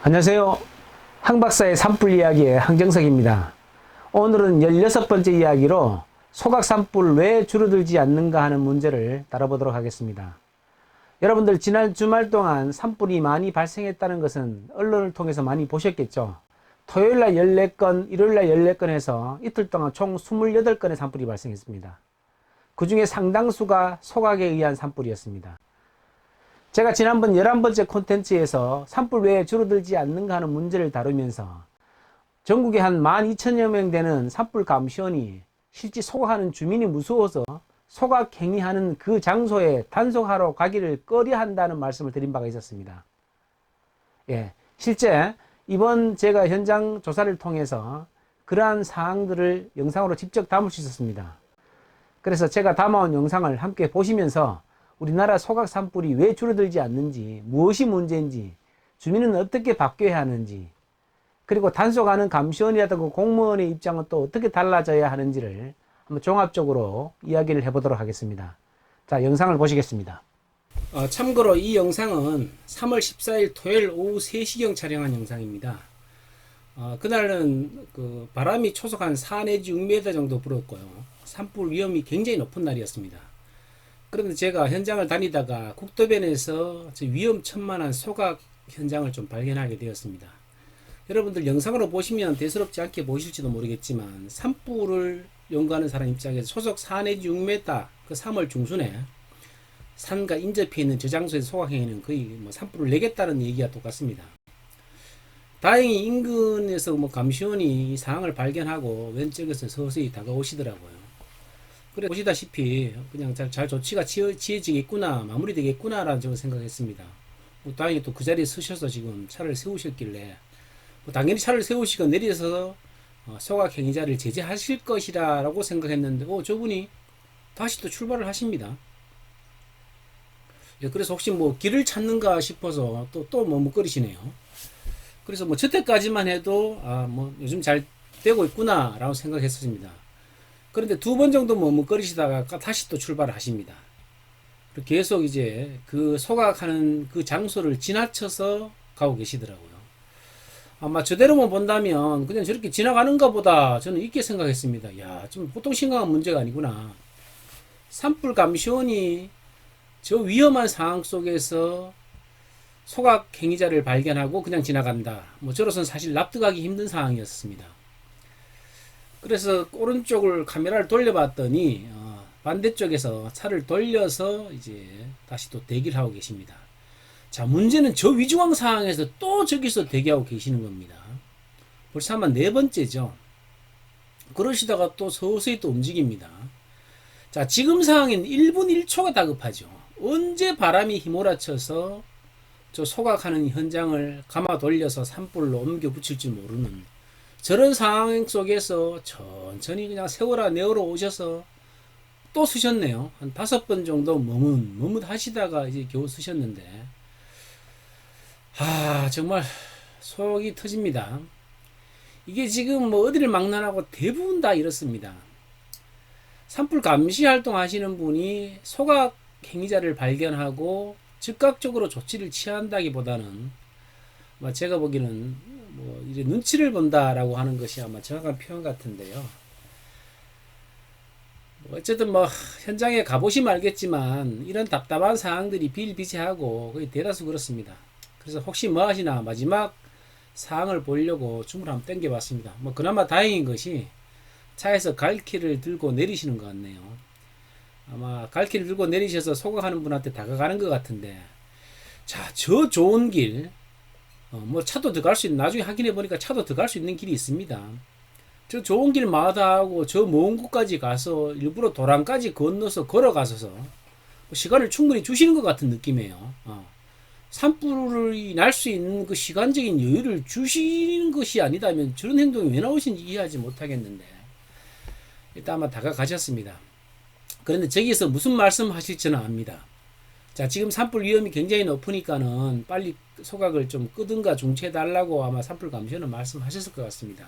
안녕하세요. 항박사의 산불 이야기의 항정석입니다. 오늘은 16번째 이야기로 소각 산불 왜 줄어들지 않는가 하는 문제를 다뤄보도록 하겠습니다. 여러분들 지난 주말 동안 산불이 많이 발생했다는 것은 언론을 통해서 많이 보셨겠죠. 토요일날 14건, 일요일날 14건 해서 이틀 동안 총 28건의 산불이 발생했습니다. 그 중에 상당수가 소각에 의한 산불이었습니다. 제가 지난번 11번째 콘텐츠에서 산불 왜 줄어들지 않는가 하는 문제를 다루면서 전국에 한 12,000여 명 되는 산불 감시원이 실제 소각하는 주민이 무서워서 소각 행위하는 그 장소에 단속하러 가기를 꺼려한다는 말씀을 드린 바가 있었습니다. 실제 이번 제가 현장 조사를 통해서 그러한 사항들을 영상으로 직접 담을 수 있었습니다. 그래서 제가 담아온 영상을 함께 보시면서 우리나라 소각 산불이 왜 줄어들지 않는지, 무엇이 문제인지, 주민은 어떻게 바뀌어야 하는지, 그리고 단속하는 감시원이라든가 공무원의 입장은 또 어떻게 달라져야 하는지를 한번 종합적으로 이야기를 해보도록 하겠습니다. 자, 영상을 보시겠습니다. 참고로 이 영상은 3월 14일 토요일 오후 3시경 촬영한 영상입니다. 그날은 바람이 초속 한 4 내지 6m 정도 불었고요. 산불 위험이 굉장히 높은 날이었습니다. 그런데 제가 현장을 다니다가 국도변에서 위험천만한 소각 현장을 좀 발견하게 되었습니다. 여러분들 영상으로 보시면 대수롭지 않게 보실지도 모르겠지만 산불을 연구하는 사람 입장에서 초속 4 내지 6m 그 3월 중순에 산과 인접해 있는 저 장소에서 소각행위는 거의 산불을 내겠다는 얘기와 똑같습니다. 다행히 인근에서 감시원이 이 상황을 발견하고 왼쪽에서 서서히 다가오시더라고요. 그래 보시다시피 그냥 잘 조치가 취해지겠구나, 마무리되겠구나 라는 점을 생각했습니다. 다행히 또 그 자리에 서셔서 지금 차를 세우셨길래 당연히 차를 세우시고 내려서 소각 행위자를 제재하실 것이라 라고 생각했는데 저분이 다시 또 출발을 하십니다. 그래서 혹시 길을 찾는가 싶어서 또 머뭇거리시네요. 그래서 저때까지만 해도 요즘 잘 되고 있구나 라고 생각했습니다. 그런데 2번 정도 머뭇거리시다가 다시 또 출발을 하십니다. 계속 이제 그 소각하는 그 장소를 지나쳐서 가고 계시더라고요. 아마 저대로만 본다면 그냥 저렇게 지나가는가 보다 저는 이렇게 생각했습니다. 좀 보통 심각한 문제가 아니구나. 산불 감시원이 저 위험한 상황 속에서 소각 행위자를 발견하고 그냥 지나간다. 저로서는 사실 납득하기 힘든 상황이었습니다. 그래서 오른쪽을 카메라를 돌려봤더니 반대쪽에서 차를 돌려서 이제 다시 또 대기를 하고 계십니다. 자, 문제는 저 위중한 상황에서 또 저기서 대기하고 계시는 겁니다. 벌써 아마 4번째죠. 그러시다가 또 서서히 또 움직입니다. 자, 지금 상황엔 1분 1초가 다급하죠. 언제 바람이 휘몰아쳐서 저 소각하는 현장을 감아 돌려서 산불로 옮겨 붙일지 모르는 저런 상황 속에서 천천히 그냥 세워라 내어로 오셔서 또 쓰셨네요. 한 5번 정도 머뭇 하시다가 이제 겨우 쓰셨는데 정말 속이 터집니다. 이게 지금 어디를 막론하고 대부분 다 이렇습니다. 산불 감시 활동 하시는 분이 소각 행위자를 발견하고 즉각적으로 조치를 취한다기보다는 제가 보기에는 이제 눈치를 본다라고 하는 것이 아마 정확한 표현 같은데요. 어쨌든 현장에 가보시면 알겠지만 이런 답답한 상황들이 비일비재하고 거의 대다수 그렇습니다. 그래서 혹시 하시나 마지막 상황을 보려고 줌을 한번 당겨봤습니다. 그나마 다행인 것이 차에서 갈퀴를 들고 내리시는 것 같네요. 아마 갈퀴를 들고 내리셔서 소각하는 분한테 다가가는 것 같은데, 자, 저 좋은 길, 차도 들어갈 수 있는, 나중에 확인해 보니까 차도 들어갈 수 있는 길이 있습니다. 저 좋은 길 마다하고 저 먼 곳까지 가서 일부러 도랑까지 건너서 걸어가서서 시간을 충분히 주시는 것 같은 느낌이에요. 산불이 날 수 있는 그 시간적인 여유를 주시는 것이 아니다면 저런 행동이 왜 나오신지 이해하지 못하겠는데, 일단 아마 다가가셨습니다. 그런데 저기서 무슨 말씀 하실지는 압니다. 자, 지금 산불 위험이 굉장히 높으니까는 빨리 소각을 좀 끄든가 중지해달라고 아마 산불 감시원은 말씀하셨을 것 같습니다.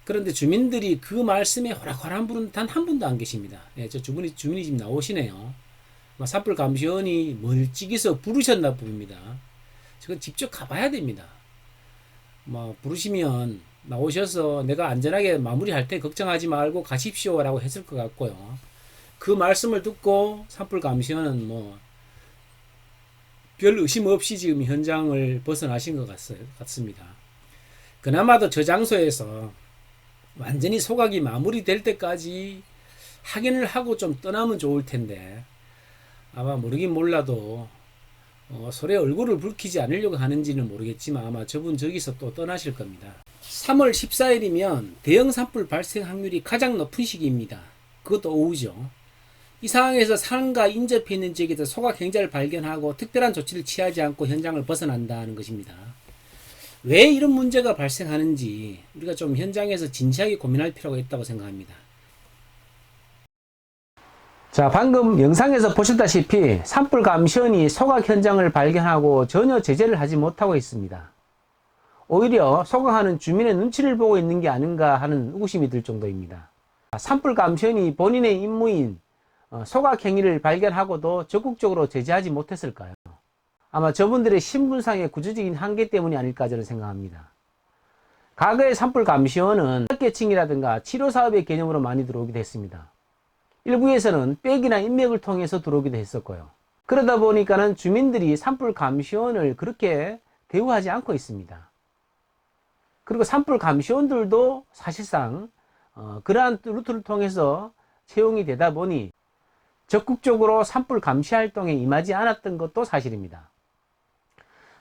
그런데 주민들이 그 말씀에 호락호락한 분은 단 한 분도 안 계십니다. 저 주민이 지금 나오시네요. 산불 감시원이 멀찍이서 부르셨나 봅니다. 저건 직접 가봐야 됩니다. 뭐 부르시면 나오셔서 내가 안전하게 마무리할 때 걱정하지 말고 가십시오라고 했을 것 같고요. 그 말씀을 듣고 산불 감시원은 뭐 별 의심 없이 지금 현장을 벗어나신 것 같습니다. 그나마도 저 장소에서 완전히 소각이 마무리될 때까지 확인을 하고 좀 떠나면 좋을 텐데 아마 모르긴 몰라도 서로의 얼굴을 붉히지 않으려고 하는지는 모르겠지만 아마 저분 저기서 또 떠나실 겁니다. 3월 14일이면 대형 산불 발생 확률이 가장 높은 시기입니다. 그것도 오후죠. 이 상황에서 산과 인접해 있는 지역에서 소각 행자를 발견하고 특별한 조치를 취하지 않고 현장을 벗어난다는 것입니다. 왜 이런 문제가 발생하는지 우리가 좀 현장에서 진지하게 고민할 필요가 있다고 생각합니다. 자, 방금 영상에서 보셨다시피 산불 감시원이 소각 현장을 발견하고 전혀 제재를 하지 못하고 있습니다. 오히려 소각하는 주민의 눈치를 보고 있는 게 아닌가 하는 의구심이 들 정도입니다. 산불 감시원이 본인의 임무인 소각 행위를 발견하고도 적극적으로 제재하지 못했을까요? 아마 저분들의 신분상의 구조적인 한계 때문이 아닐까 저는 생각합니다. 과거의 산불 감시원은 계층이라든가 치료사업의 개념으로 많이 들어오기도 했습니다. 일부에서는 백이나 인맥을 통해서 들어오기도 했었고요. 그러다 보니까는 주민들이 산불 감시원을 그렇게 대우하지 않고 있습니다. 그리고 산불 감시원들도 사실상 그러한 루트를 통해서 채용이 되다 보니 적극적으로 산불 감시 활동에 임하지 않았던 것도 사실입니다.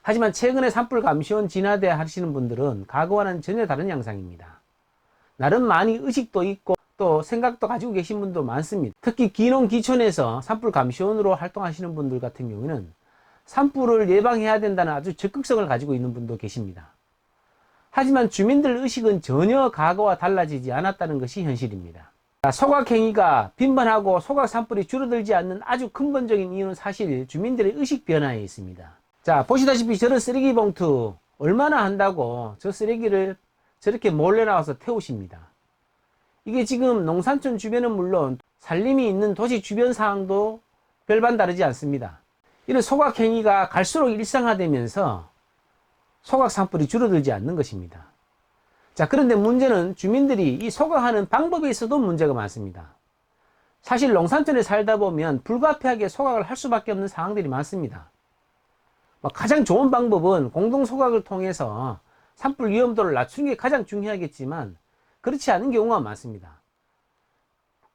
하지만 최근에 산불 감시원 진화대 하시는 분들은 과거와는 전혀 다른 양상입니다. 나름 많이 의식도 있고 또 생각도 가지고 계신 분도 많습니다. 특히 기농기촌에서 산불 감시원으로 활동하시는 분들 같은 경우는 산불을 예방해야 된다는 아주 적극성을 가지고 있는 분도 계십니다. 하지만 주민들 의식은 전혀 과거와 달라지지 않았다는 것이 현실입니다. 소각 행위가 빈번하고 소각 산불이 줄어들지 않는 아주 근본적인 이유는 사실 주민들의 의식 변화에 있습니다. 자, 보시다시피 저런 쓰레기 봉투 얼마나 한다고 저 쓰레기를 저렇게 몰래 나와서 태우십니다. 이게 지금 농산촌 주변은 물론 산림이 있는 도시 주변 상황도 별반 다르지 않습니다. 이런 소각 행위가 갈수록 일상화되면서 소각 산불이 줄어들지 않는 것입니다. 자, 그런데 문제는 주민들이 이 소각하는 방법에 있어도 문제가 많습니다. 사실 농산촌에 살다 보면 불가피하게 소각을 할 수밖에 없는 상황들이 많습니다. 가장 좋은 방법은 공동 소각을 통해서 산불 위험도를 낮추는 게 가장 중요하겠지만 그렇지 않은 경우가 많습니다.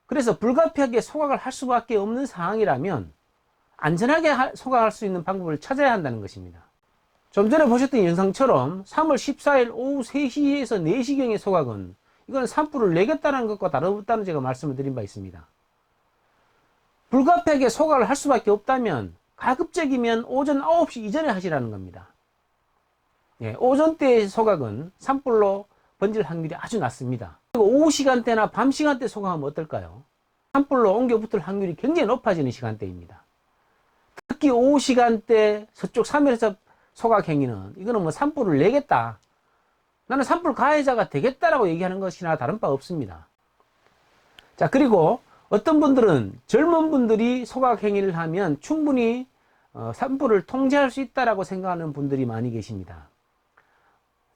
그래서 불가피하게 소각을 할 수밖에 없는 상황이라면 안전하게 소각할 수 있는 방법을 찾아야 한다는 것입니다. 좀 전에 보셨던 영상처럼 3월 14일 오후 3시에서 4시경의 소각은 이건 산불을 내겠다는 것과 다름없다는 제가 말씀을 드린 바 있습니다. 불가피하게 소각을 할 수밖에 없다면 가급적이면 오전 9시 이전에 하시라는 겁니다. 예, 오전 때의 소각은 산불로 번질 확률이 아주 낮습니다. 그리고 오후 시간대나 밤 시간대 소각하면 어떨까요? 산불로 옮겨 붙을 확률이 굉장히 높아지는 시간대입니다. 특히 오후 시간대 서쪽 사면에서 소각 행위는 이거는 뭐 산불을 내겠다, 나는 산불 가해자가 되겠다라고 얘기하는 것이나 다른 바 없습니다. 자, 그리고 어떤 분들은 젊은 분들이 소각 행위를 하면 충분히 산불을 통제할 수 있다라고 생각하는 분들이 많이 계십니다.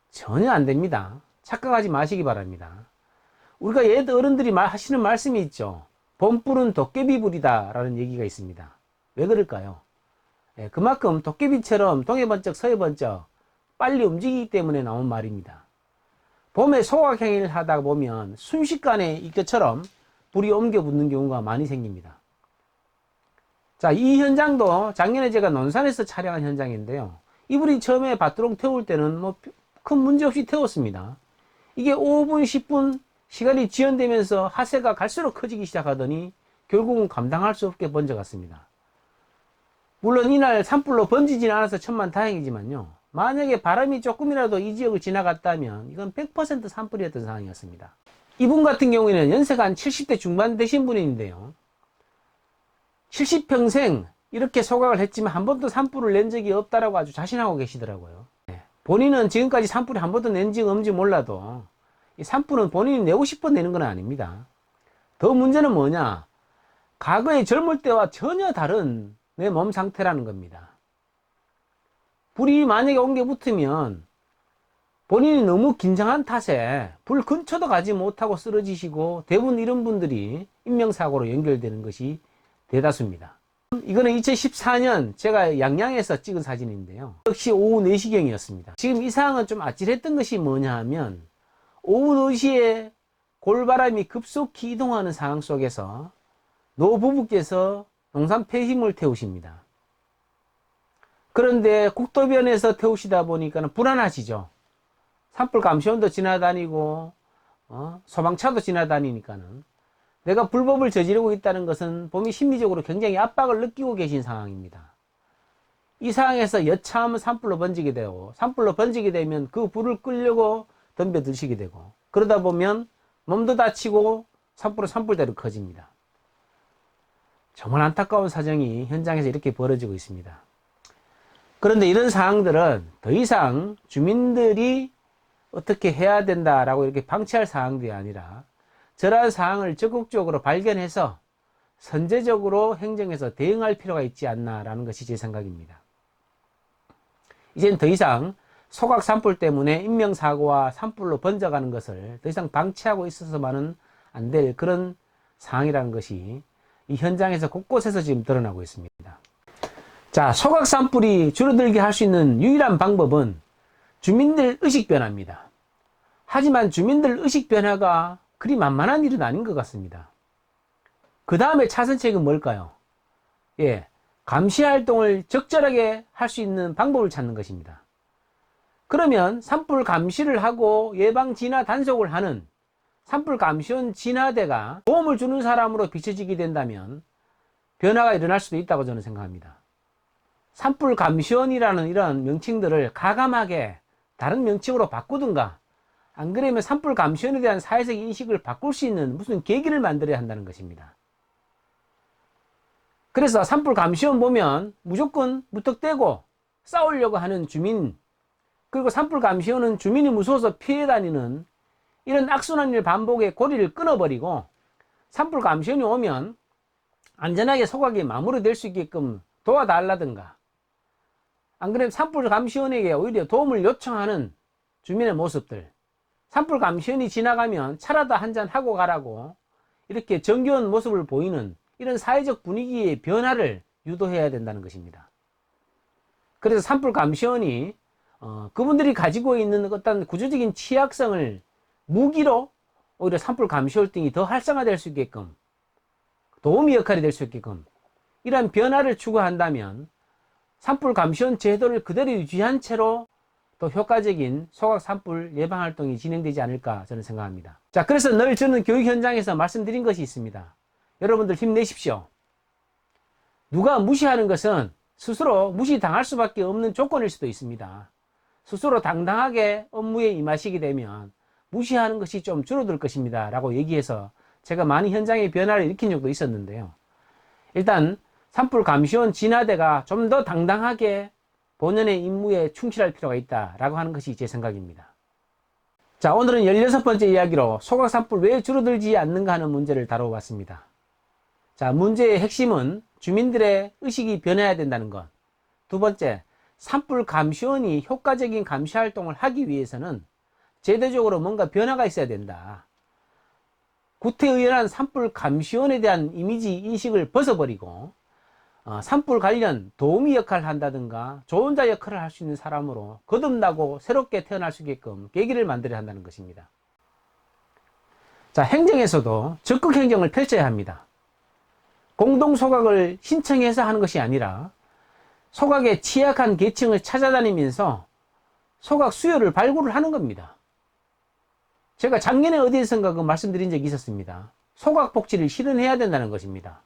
전혀 안 됩니다. 착각하지 마시기 바랍니다. 우리가 옛 어른들이 하시는 말씀이 있죠. 봄불은 도깨비불이다 라는 얘기가 있습니다. 왜 그럴까요? 예, 그만큼 도깨비처럼 동해번쩍 서해번쩍 빨리 움직이기 때문에 나온 말입니다. 봄에 소각 행위를 하다 보면 순식간에 이것처럼 불이 옮겨 붙는 경우가 많이 생깁니다. 자, 이 현장도 작년에 제가 논산에서 촬영한 현장인데요. 이불이 처음에 밭두렁 태울 때는 뭐 큰 문제 없이 태웠습니다. 이게 5분, 10분 시간이 지연되면서 화세가 갈수록 커지기 시작하더니 결국은 감당할 수 없게 번져갔습니다. 물론 이날 산불로 번지진 않아서 천만다행이지만요. 만약에 바람이 조금이라도 이 지역을 지나갔다면 이건 100% 산불이었던 상황이었습니다. 이분 같은 경우에는 연세가 한 70대 중반 되신 분인데요. 70평생 이렇게 소각을 했지만 한 번도 산불을 낸 적이 없다라고 아주 자신하고 계시더라고요. 본인은 지금까지 산불이 한 번도 낸 적이 없는지 몰라도 이 산불은 본인이 내고 싶어 내는 건 아닙니다. 더 문제는 뭐냐? 과거의 젊을 때와 전혀 다른 내 몸 상태라는 겁니다. 불이 만약에 옮겨 붙으면 본인이 너무 긴장한 탓에 불 근처도 가지 못하고 쓰러지시고, 대부분 이런 분들이 인명사고로 연결되는 것이 대다수입니다. 이거는 2014년 제가 양양에서 찍은 사진인데요. 역시 오후 4시경이었습니다. 지금 이 상황은 좀 아찔했던 것이 뭐냐 하면, 오후 4시에 골바람이 급속히 이동하는 상황 속에서 노부부께서 농산 폐기물 태우십니다. 그런데 국도변에서 태우시다 보니까 불안하시죠. 산불 감시원도 지나다니고 소방차도 지나다니니까는 내가 불법을 저지르고 있다는 것은 범위 심리적으로 굉장히 압박을 느끼고 계신 상황입니다. 이 상황에서 여차하면 산불로 번지게 되고, 산불로 번지게 되면 그 불을 끌려고 덤벼드시게 되고, 그러다 보면 몸도 다치고 산불은 산불대로 커집니다. 정말 안타까운 사정이 현장에서 이렇게 벌어지고 있습니다. 그런데 이런 상황들은 더 이상 주민들이 어떻게 해야 된다라고 이렇게 방치할 사항들이 아니라, 저러한 사항을 적극적으로 발견해서 선제적으로 행정에서 대응할 필요가 있지 않나라는 것이 제 생각입니다. 이제는 더 이상 소각 산불 때문에 인명사고와 산불로 번져가는 것을 더 이상 방치하고 있어서만은 안 될 그런 상황이라는 것이 이 현장에서 곳곳에서 지금 드러나고 있습니다. 자, 소각 산불이 줄어들게 할 수 있는 유일한 방법은 주민들 의식 변화입니다. 하지만 주민들 의식 변화가 그리 만만한 일은 아닌 것 같습니다. 그 다음에 차선책은 뭘까요? 감시 활동을 적절하게 할 수 있는 방법을 찾는 것입니다. 그러면 산불 감시를 하고 예방 진화 단속을 하는 산불 감시원 진화대가 도움을 주는 사람으로 비춰지게 된다면 변화가 일어날 수도 있다고 저는 생각합니다. 산불 감시원이라는 이런 명칭들을 가감하게 다른 명칭으로 바꾸든가, 안 그러면 산불 감시원에 대한 사회적 인식을 바꿀 수 있는 무슨 계기를 만들어야 한다는 것입니다. 그래서 산불 감시원 보면 무조건 무턱대고 싸우려고 하는 주민, 그리고 산불 감시원은 주민이 무서워서 피해 다니는 이런 악순환의 반복에 고리를 끊어버리고, 산불 감시원이 오면 안전하게 소각이 마무리될 수 있게끔 도와달라든가, 안 그러면 산불 감시원에게 오히려 도움을 요청하는 주민의 모습들, 산불 감시원이 지나가면 차라도 한잔 하고 가라고 이렇게 정겨운 모습을 보이는 이런 사회적 분위기의 변화를 유도해야 된다는 것입니다. 그래서 산불 감시원이 그분들이 가지고 있는 어떤 구조적인 취약성을 무기로 오히려 산불 감시 활동이 더 활성화될 수 있게끔, 도우미 역할이 될 수 있게끔 이러한 변화를 추구한다면 산불 감시원 제도를 그대로 유지한 채로 또 효과적인 소각 산불 예방 활동이 진행되지 않을까 저는 생각합니다. 자, 그래서 늘 저는 교육 현장에서 말씀드린 것이 있습니다. 여러분들 힘내십시오. 누가 무시하는 것은 스스로 무시당할 수밖에 없는 조건일 수도 있습니다. 스스로 당당하게 업무에 임하시게 되면 무시하는 것이 좀 줄어들 것입니다 라고 얘기해서 제가 많이 현장의 변화를 일으킨 적도 있었는데요. 일단 산불 감시원 진화대가 좀 더 당당하게 본연의 임무에 충실할 필요가 있다라고 하는 것이 제 생각입니다. 자, 오늘은 16번째 이야기로 소각 산불 왜 줄어들지 않는가 하는 문제를 다뤄봤습니다. 자, 문제의 핵심은 주민들의 의식이 변해야 된다는 것. 두 번째, 산불 감시원이 효과적인 감시 활동을 하기 위해서는 제도적으로 뭔가 변화가 있어야 된다. 구태의연한 산불 감시원에 대한 이미지 인식을 벗어버리고 산불 관련 도우미 역할을 한다든가 조언자 역할을 할 수 있는 사람으로 거듭나고 새롭게 태어날 수 있게끔 계기를 만들어야 한다는 것입니다. 자, 행정에서도 적극 행정을 펼쳐야 합니다. 공동소각을 신청해서 하는 것이 아니라 소각에 취약한 계층을 찾아다니면서 소각 수요를 발굴을 하는 겁니다. 제가 작년에 어디에선가 그 말씀드린 적이 있었습니다. 소각 복지를 실현해야 된다는 것입니다.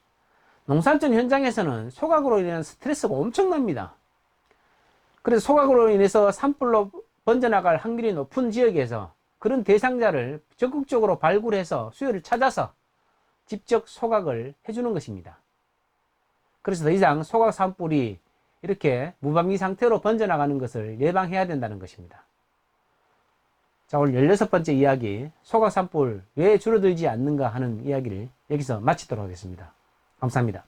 농산촌 현장에서는 소각으로 인한 스트레스가 엄청납니다. 그래서 소각으로 인해서 산불로 번져나갈 확률이 높은 지역에서 그런 대상자를 적극적으로 발굴해서 수요를 찾아서 직접 소각을 해주는 것입니다. 그래서 더 이상 소각 산불이 이렇게 무방비 상태로 번져나가는 것을 예방해야 된다는 것입니다. 자, 오늘 16번째 이야기, 소각 산불 왜 줄어들지 않는가 하는 이야기를 여기서 마치도록 하겠습니다. 감사합니다.